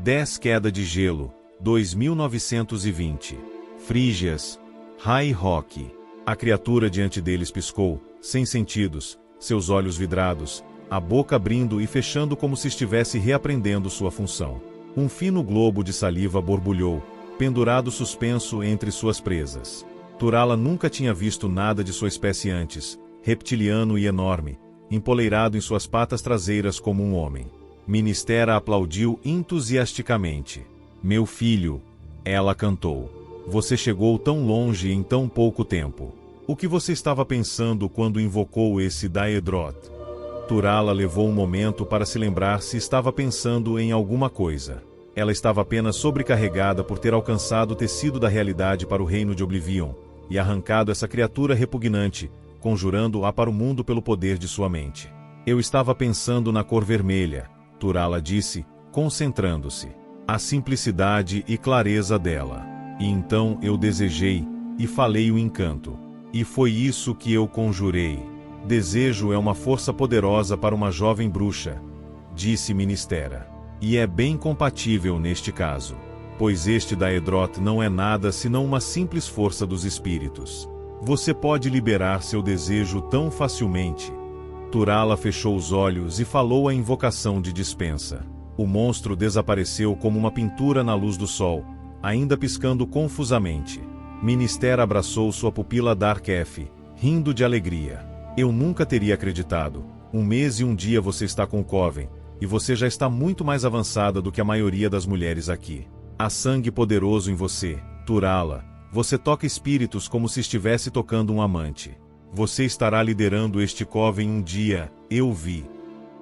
10 Queda de Gelo, 2920. Frígias, High Rock. A criatura diante deles piscou, sem sentidos, seus olhos vidrados, a boca abrindo e fechando como se estivesse reaprendendo sua função. Um fino globo de saliva borbulhou, pendurado suspenso entre suas presas. Turala nunca tinha visto nada de sua espécie antes, reptiliano e enorme, empoleirado em suas patas traseiras como um homem. Ministera aplaudiu entusiasticamente. Meu filho, ela cantou. Você chegou tão longe em tão pouco tempo. O que você estava pensando quando invocou esse Daedroth? Turala levou um momento para se lembrar se estava pensando em alguma coisa. Ela estava apenas sobrecarregada por ter alcançado o tecido da realidade para o reino de Oblivion, e arrancado essa criatura repugnante, conjurando-a para o mundo pelo poder de sua mente. Eu estava pensando na cor vermelha, Turala disse, concentrando-se. A simplicidade e clareza dela. E então eu desejei, e falei o encanto. E foi isso que eu conjurei. Desejo é uma força poderosa para uma jovem bruxa, disse Ministera. E é bem compatível neste caso, pois este Daedroth não é nada senão uma simples força dos espíritos. Você pode liberar seu desejo tão facilmente. Turala fechou os olhos e falou a invocação de dispensa. O monstro desapareceu como uma pintura na luz do sol, ainda piscando confusamente. Ministera abraçou sua pupila Darkef, rindo de alegria. Eu nunca teria acreditado. 1 mês e 1 dia você está com o Coven, e você já está muito mais avançada do que a maioria das mulheres aqui. Há sangue poderoso em você, Turala. Você toca espíritos como se estivesse tocando um amante. Você estará liderando este Coven um dia, eu vi.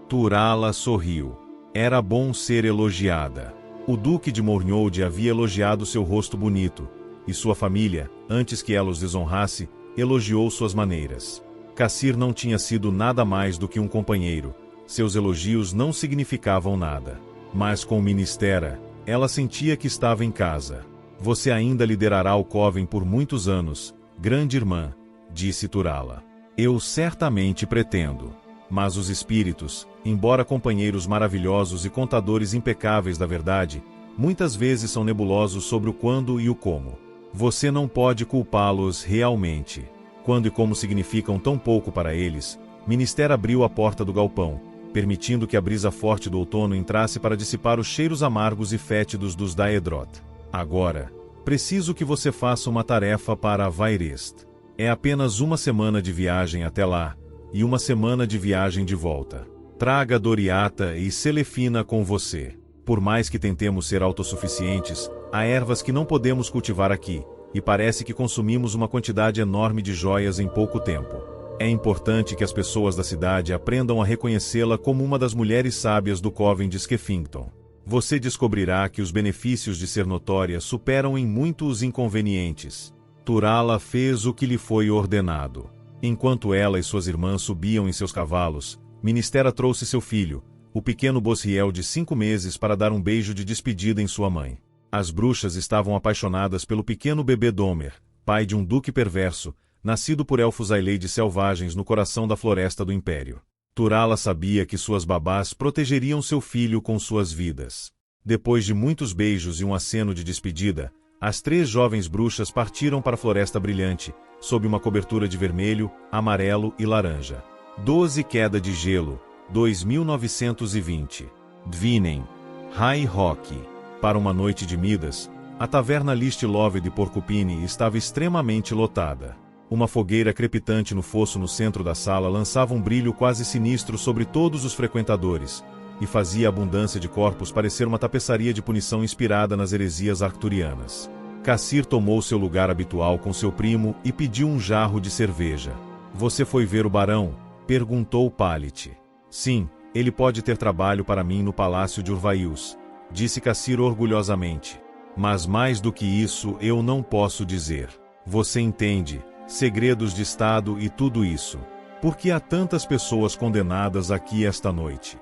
Turala sorriu. Era bom ser elogiada. O Duque de Mornhold havia elogiado seu rosto bonito, e sua família, antes que ela os desonrasse, elogiou suas maneiras. Cassir não tinha sido nada mais do que um companheiro. Seus elogios não significavam nada. Mas com Ministera, ela sentia que estava em casa. Você ainda liderará o Coven por muitos anos, grande irmã, disse Turala. Eu certamente pretendo. Mas os espíritos, embora companheiros maravilhosos e contadores impecáveis da verdade, muitas vezes são nebulosos sobre o quando e o como. Você não pode culpá-los realmente. Quando e como significam tão pouco para eles, Ministera abriu a porta do galpão, permitindo que a brisa forte do outono entrasse para dissipar os cheiros amargos e fétidos dos Daedroth. Agora, preciso que você faça uma tarefa para Vairest. É apenas 1 semana de viagem até lá, e 1 semana de viagem de volta. Traga Doriata e Selefina com você. Por mais que tentemos ser autossuficientes, há ervas que não podemos cultivar aqui, e parece que consumimos uma quantidade enorme de joias em pouco tempo. É importante que as pessoas da cidade aprendam a reconhecê-la como uma das mulheres sábias do Coven de Skeffington. Você descobrirá que os benefícios de ser notória superam em muito os inconvenientes. Turala fez o que lhe foi ordenado. Enquanto ela e suas irmãs subiam em seus cavalos, Ministera trouxe seu filho, o pequeno Bosriel de 5 meses, para dar um beijo de despedida em sua mãe. As bruxas estavam apaixonadas pelo pequeno bebê Domer, pai de um duque perverso, nascido por elfos Aileide selvagens no coração da floresta do Império. Turala sabia que suas babás protegeriam seu filho com suas vidas. Depois de muitos beijos e um aceno de despedida, as 3 jovens bruxas partiram para a Floresta Brilhante, sob uma cobertura de vermelho, amarelo e laranja. 12 Queda de Gelo, 2920. Dvinen, High Rock. Para uma noite de Midas, a taverna List Love de Porcupine estava extremamente lotada. Uma fogueira crepitante no fosso no centro da sala lançava um brilho quase sinistro sobre todos os frequentadores, e fazia a abundância de corpos parecer uma tapeçaria de punição inspirada nas heresias arcturianas. Cassir tomou seu lugar habitual com seu primo e pediu um jarro de cerveja. Você foi ver o barão? Perguntou Palit. Sim, ele pode ter trabalho para mim no palácio de Urvaius, disse Cassir orgulhosamente. Mas mais do que isso eu não posso dizer. Você entende, segredos de Estado e tudo isso. Por que há tantas pessoas condenadas aqui esta noite?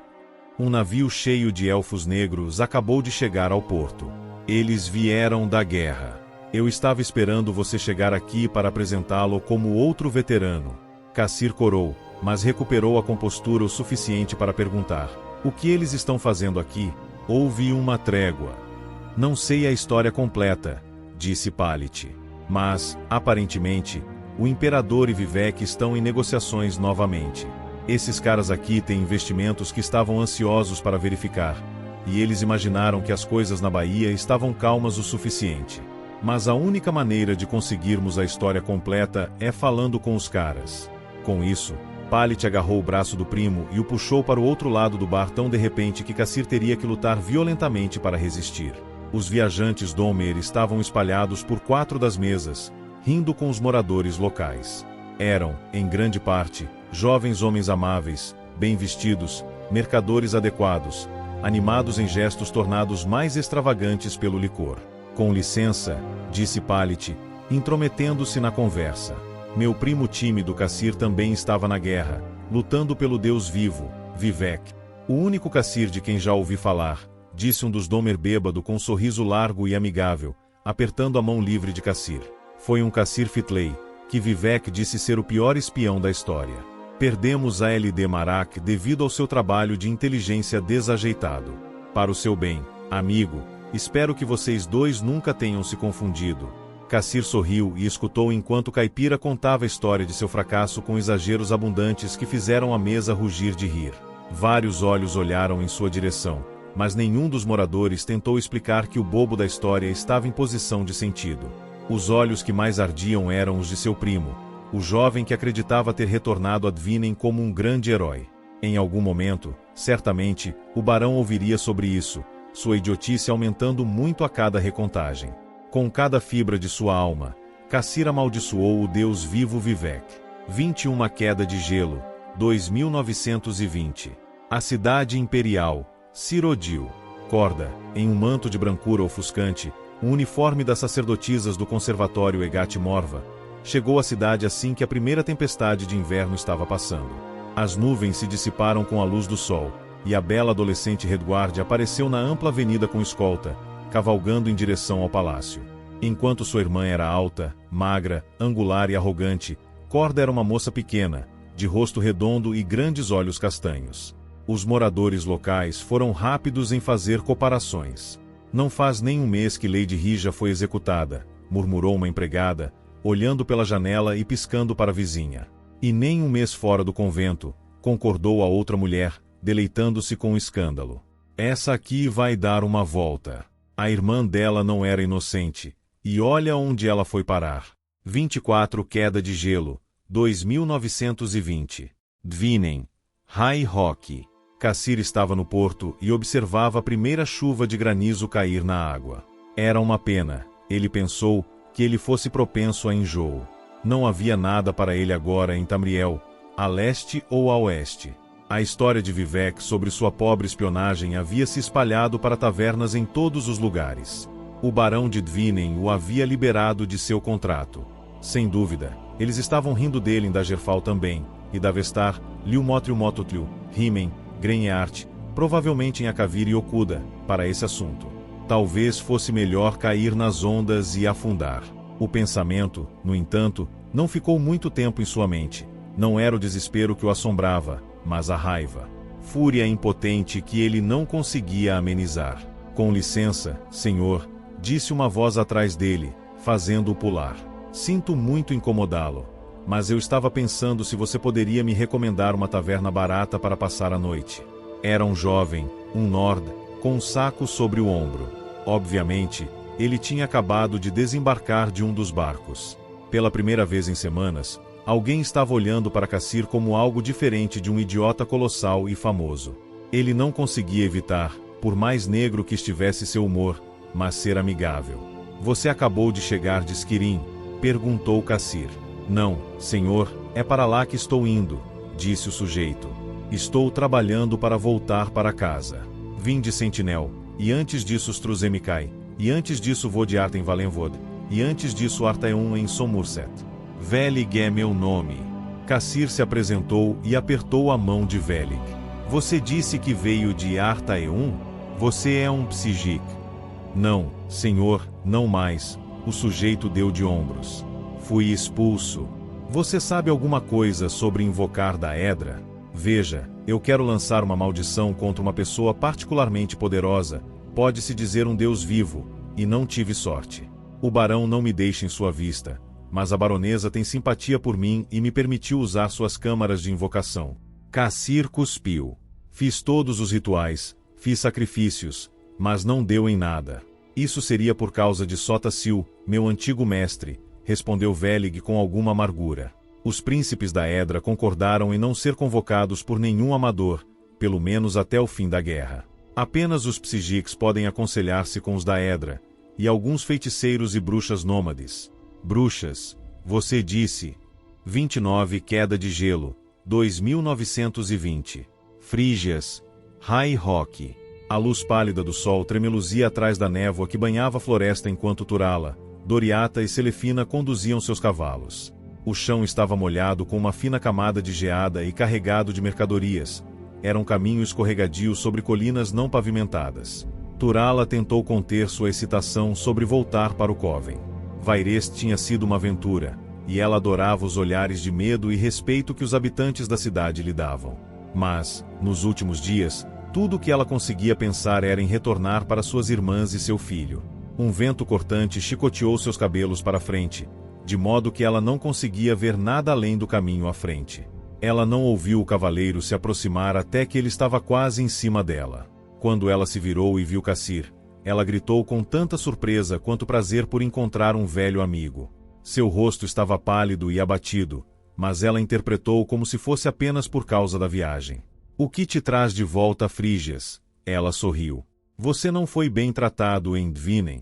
Um navio cheio de elfos negros acabou de chegar ao porto. Eles vieram da guerra. Eu estava esperando você chegar aqui para apresentá-lo como outro veterano. Cassir corou, mas recuperou a compostura o suficiente para perguntar: o que eles estão fazendo aqui? Houve uma trégua. Não sei a história completa, disse Palit. Mas, aparentemente, o Imperador e Vivek estão em negociações novamente. Esses caras aqui têm investimentos que estavam ansiosos para verificar, e eles imaginaram que as coisas na Bahia estavam calmas o suficiente. Mas a única maneira de conseguirmos a história completa é falando com os caras. Com isso, Palit agarrou o braço do primo e o puxou para o outro lado do bar tão de repente que Kassir teria que lutar violentamente para resistir. Os viajantes Dahmer estavam espalhados por 4 das mesas, rindo com os moradores locais. Eram, em grande parte, jovens homens amáveis, bem vestidos, mercadores adequados, animados em gestos tornados mais extravagantes pelo licor. Com licença, disse Palit, intrometendo-se na conversa. Meu primo tímido Kassir também estava na guerra, lutando pelo Deus vivo, Vivek. O único Kassir de quem já ouvi falar, disse um dos Dahmer bêbado com um sorriso largo e amigável, apertando a mão livre de Kassir. Foi um Kassir Fitley, que Vivek disse ser o pior espião da história. Perdemos a LD Marak devido ao seu trabalho de inteligência desajeitado. Para o seu bem, amigo, espero que vocês dois nunca tenham se confundido. Kassir sorriu e escutou enquanto Caipira contava a história de seu fracasso com exageros abundantes que fizeram a mesa rugir de rir. Vários olhos olharam em sua direção, mas nenhum dos moradores tentou explicar que o bobo da história estava em posição de sentido. Os olhos que mais ardiam eram os de seu primo, o jovem que acreditava ter retornado a Dvinen como um grande herói. Em algum momento, certamente, o barão ouviria sobre isso, sua idiotice aumentando muito a cada recontagem. Com cada fibra de sua alma, Kassir amaldiçoou o Deus vivo Vivek. 21 Queda de gelo, 2920. A cidade imperial, Cyrodiil. Corda, em um manto de brancura ofuscante, o uniforme das sacerdotisas do conservatório Egat Morva, chegou à cidade assim que a primeira tempestade de inverno estava passando. As nuvens se dissiparam com a luz do sol, e a bela adolescente Redguard apareceu na ampla avenida com escolta, cavalgando em direção ao palácio. Enquanto sua irmã era alta, magra, angular e arrogante, Corda era uma moça pequena, de rosto redondo e grandes olhos castanhos. Os moradores locais foram rápidos em fazer comparações. Não faz nem um mês que Lady Rija foi executada, murmurou uma empregada, olhando pela janela e piscando para a vizinha. E nem um mês fora do convento, concordou a outra mulher, deleitando-se com o escândalo. Essa aqui vai dar uma volta. A irmã dela não era inocente, e olha onde ela foi parar. 24 Queda de gelo, 2920. Dvinen, High Rock. Kassir estava no porto e observava a primeira chuva de granizo cair na água. Era uma pena, ele pensou, que ele fosse propenso a enjoo. Não havia nada para ele agora em Tamriel, a leste ou a oeste. A história de Vivek sobre sua pobre espionagem havia se espalhado para tavernas em todos os lugares. O barão de Dvinen o havia liberado de seu contrato. Sem dúvida, eles estavam rindo dele em Dagerfall também, e da Vestar, Liumotriumototliu, Himen, Grenheart, provavelmente em Akavir e Okuda, para esse assunto. Talvez fosse melhor cair nas ondas e afundar. O pensamento, no entanto, não ficou muito tempo em sua mente. Não era o desespero que o assombrava, mas a raiva. Fúria impotente que ele não conseguia amenizar. Com licença, senhor, disse uma voz atrás dele, fazendo-o pular. Sinto muito incomodá-lo, mas eu estava pensando se você poderia me recomendar uma taverna barata para passar a noite. Era um jovem, um Nord, com um saco sobre o ombro. Obviamente, ele tinha acabado de desembarcar de um dos barcos. Pela primeira vez em semanas, alguém estava olhando para Kassir como algo diferente de um idiota colossal e famoso. Ele não conseguia evitar, por mais negro que estivesse seu humor, mas ser amigável. Você acabou de chegar de Skirin? Perguntou Kassir. Não, senhor, é para lá que estou indo, disse o sujeito. Estou trabalhando para voltar para casa. Vim de Sentinel, e antes disso Struzemikai, e antes disso vou de Arten Valenvod, e antes disso Artaeum em Somerset. Velig é meu nome. Kassir se apresentou e apertou a mão de Velig. Você disse que veio de Artaeum? Você é um psigic. Não, senhor, não mais. O sujeito deu de ombros. Fui expulso. Você sabe alguma coisa sobre invocar da Edra? Veja, eu quero lançar uma maldição contra uma pessoa particularmente poderosa, pode-se dizer um deus vivo, e não tive sorte. O barão não me deixa em sua vista, mas a baronesa tem simpatia por mim e me permitiu usar suas câmaras de invocação. Cassir cuspiu. Fiz todos os rituais, fiz sacrifícios, mas não deu em nada. Isso seria por causa de Sota Sil, meu antigo mestre, respondeu Velig com alguma amargura. Os príncipes da Edra concordaram em não ser convocados por nenhum amador, pelo menos até o fim da guerra. Apenas os Psijics podem aconselhar-se com os da Edra, e alguns feiticeiros e bruxas nômades. Bruxas, você disse. 29 Queda de Gelo, 2920. Frígias, High Rock. A luz pálida do sol tremeluzia atrás da névoa que banhava a floresta enquanto Turala, Doriata e Selefina conduziam seus cavalos. O chão estava molhado com uma fina camada de geada e carregado de mercadorias. Era um caminho escorregadio sobre colinas não pavimentadas. Turala tentou conter sua excitação sobre voltar para o Coven. Vairest tinha sido uma aventura, e ela adorava os olhares de medo e respeito que os habitantes da cidade lhe davam. Mas, nos últimos dias, tudo o que ela conseguia pensar era em retornar para suas irmãs e seu filho. Um vento cortante chicoteou seus cabelos para frente, de modo que ela não conseguia ver nada além do caminho à frente. Ela não ouviu o cavaleiro se aproximar até que ele estava quase em cima dela. Quando ela se virou e viu Cassir, ela gritou com tanta surpresa quanto prazer por encontrar um velho amigo. Seu rosto estava pálido e abatido, mas ela interpretou como se fosse apenas por causa da viagem. O que te traz de volta a Frígias? Ela sorriu. Você não foi bem tratado em Dvinen.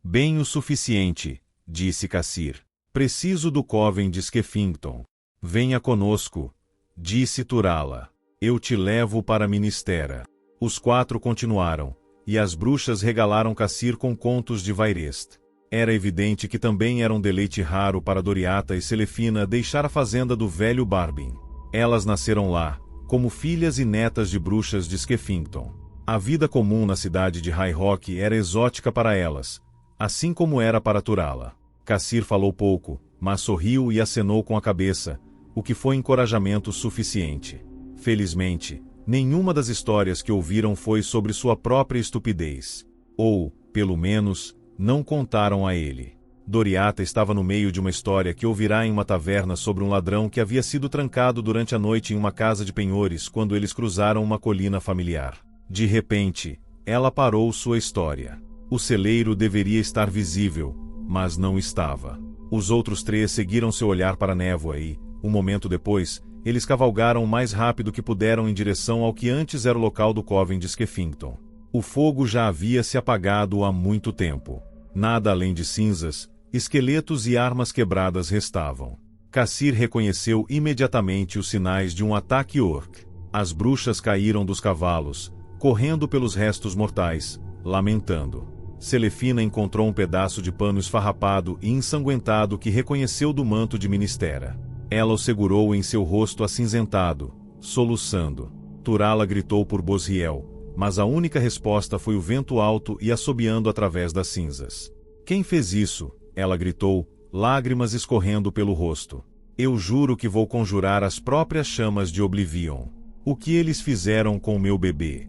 Bem o suficiente, disse Cassir. Preciso do Coven de Skeffington. Venha conosco, disse Turala. Eu te levo para Ministera. Os quatro continuaram, e as bruxas regalaram Cassir com contos de Vairest. Era evidente que também era um deleite raro para Doriata e Selefina deixar a fazenda do velho Barbin. Elas nasceram lá, como filhas e netas de bruxas de Skeffington. A vida comum na cidade de High Rock era exótica para elas, assim como era para Turala. Cassir falou pouco, mas sorriu e acenou com a cabeça, o que foi encorajamento suficiente. Felizmente, nenhuma das histórias que ouviram foi sobre sua própria estupidez. Ou, pelo menos, não contaram a ele. Doriata estava no meio de uma história que ouvirá em uma taverna sobre um ladrão que havia sido trancado durante a noite em uma casa de penhores quando eles cruzaram uma colina familiar. De repente, ela parou sua história. O celeiro deveria estar visível, mas não estava. Os outros três seguiram seu olhar para a névoa e, um momento depois, eles cavalgaram o mais rápido que puderam em direção ao que antes era o local do Coven de Skeffington. O fogo já havia se apagado há muito tempo. Nada além de cinzas, esqueletos e armas quebradas restavam. Cassir reconheceu imediatamente os sinais de um ataque orc. As bruxas caíram dos cavalos, correndo pelos restos mortais, lamentando. Selefina encontrou um pedaço de pano esfarrapado e ensanguentado que reconheceu do manto de Ministera. Ela o segurou em seu rosto acinzentado, soluçando. Turala gritou por Bosriel, mas a única resposta foi o vento alto e assobiando através das cinzas. Quem fez isso? Ela gritou, lágrimas escorrendo pelo rosto. Eu juro que vou conjurar as próprias chamas de Oblivion. O que eles fizeram com meu bebê?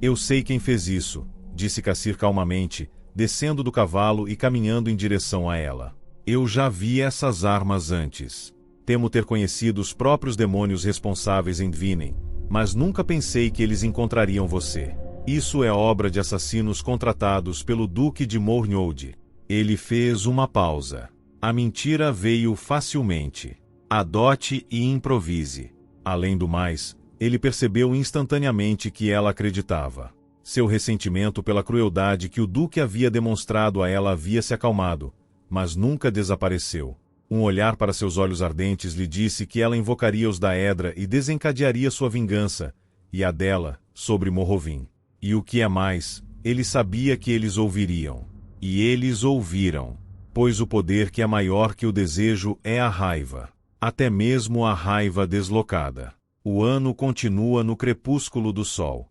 Eu sei quem fez isso, disse Cassir calmamente, descendo do cavalo e caminhando em direção a ela. Eu já vi essas armas antes. Temo ter conhecido os próprios demônios responsáveis em Dvinen, mas nunca pensei que eles encontrariam você. Isso é obra de assassinos contratados pelo Duque de Mornhold. Ele fez uma pausa. A mentira veio facilmente. Adote e improvise. Além do mais, ele percebeu instantaneamente que ela acreditava. Seu ressentimento pela crueldade que o Duque havia demonstrado a ela havia se acalmado, mas nunca desapareceu. Um olhar para seus olhos ardentes lhe disse que ela invocaria os da Edra e desencadearia sua vingança, e a dela, sobre Morrovin. E o que é mais, ele sabia que eles ouviriam. E eles ouviram. Pois o poder que é maior que o desejo é a raiva. Até mesmo a raiva deslocada. O ano continua no crepúsculo do sol.